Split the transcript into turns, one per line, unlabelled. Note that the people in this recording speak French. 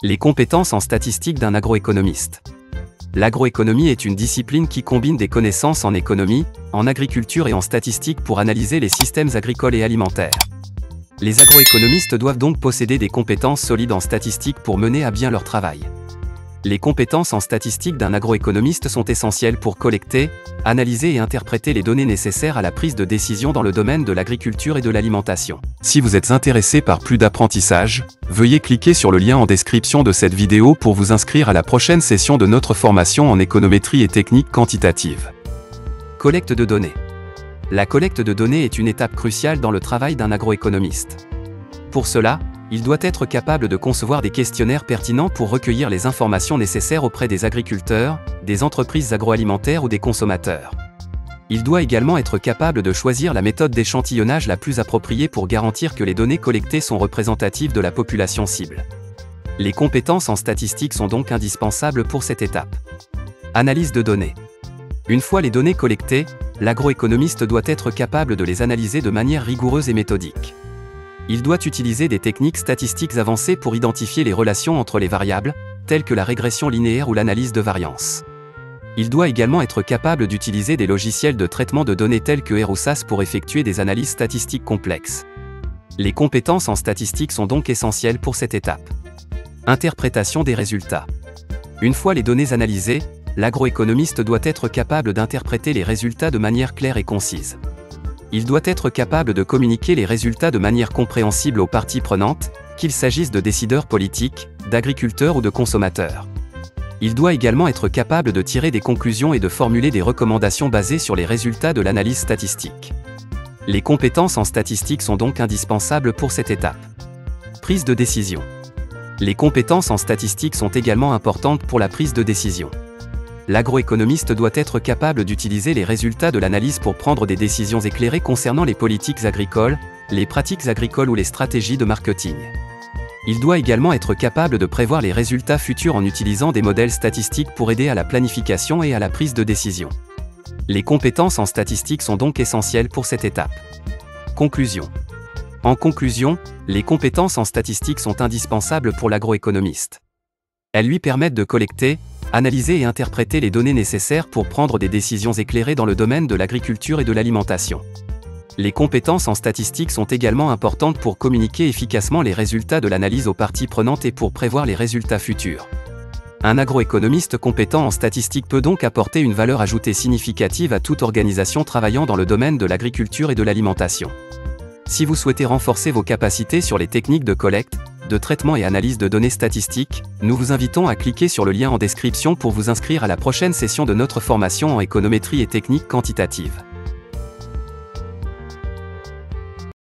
Les compétences en statistique d'un agroéconomiste. L'agroéconomie est une discipline qui combine des connaissances en économie, en agriculture et en statistique pour analyser les systèmes agricoles et alimentaires. Les agroéconomistes doivent donc posséder des compétences solides en statistique pour mener à bien leur travail. Les compétences en statistique d'un agroéconomiste sont essentielles pour collecter, analyser et interpréter les données nécessaires à la prise de décision dans le domaine de l'agriculture et de l'alimentation.
Si vous êtes intéressé par plus d'apprentissage, veuillez cliquer sur le lien en description de cette vidéo pour vous inscrire à la prochaine session de notre formation en économétrie et techniques quantitatives.
Collecte de données. La collecte de données est une étape cruciale dans le travail d'un agroéconomiste. Pour cela, il doit être capable de concevoir des questionnaires pertinents pour recueillir les informations nécessaires auprès des agriculteurs, des entreprises agroalimentaires ou des consommateurs. Il doit également être capable de choisir la méthode d'échantillonnage la plus appropriée pour garantir que les données collectées sont représentatives de la population cible. Les compétences en statistique sont donc indispensables pour cette étape. Analyse de données. Une fois les données collectées, l'agroéconomiste doit être capable de les analyser de manière rigoureuse et méthodique. Il doit utiliser des techniques statistiques avancées pour identifier les relations entre les variables, telles que la régression linéaire ou l'analyse de variance. Il doit également être capable d'utiliser des logiciels de traitement de données tels que R ou SAS pour effectuer des analyses statistiques complexes. Les compétences en statistique sont donc essentielles pour cette étape. Interprétation des résultats. Une fois les données analysées, l'agroéconomiste doit être capable d'interpréter les résultats de manière claire et concise. Il doit être capable de communiquer les résultats de manière compréhensible aux parties prenantes, qu'il s'agisse de décideurs politiques, d'agriculteurs ou de consommateurs. Il doit également être capable de tirer des conclusions et de formuler des recommandations basées sur les résultats de l'analyse statistique. Les compétences en statistique sont donc indispensables pour cette étape. Prise de décision. Les compétences en statistique sont également importantes pour la prise de décision. L'agroéconomiste doit être capable d'utiliser les résultats de l'analyse pour prendre des décisions éclairées concernant les politiques agricoles, les pratiques agricoles ou les stratégies de marketing. Il doit également être capable de prévoir les résultats futurs en utilisant des modèles statistiques pour aider à la planification et à la prise de décision. Les compétences en statistique sont donc essentielles pour cette étape. Conclusion. En conclusion, les compétences en statistique sont indispensables pour l'agroéconomiste. Elles lui permettent de collecter, analyser et interpréter les données nécessaires pour prendre des décisions éclairées dans le domaine de l'agriculture et de l'alimentation. Les compétences en statistique sont également importantes pour communiquer efficacement les résultats de l'analyse aux parties prenantes et pour prévoir les résultats futurs. Un agroéconomiste compétent en statistique peut donc apporter une valeur ajoutée significative à toute organisation travaillant dans le domaine de l'agriculture et de l'alimentation. Si vous souhaitez renforcer vos capacités sur les techniques de collecte, de traitement et analyse de données statistiques, nous vous invitons à cliquer sur le lien en description pour vous inscrire à la prochaine session de notre formation en économétrie et techniques quantitatives.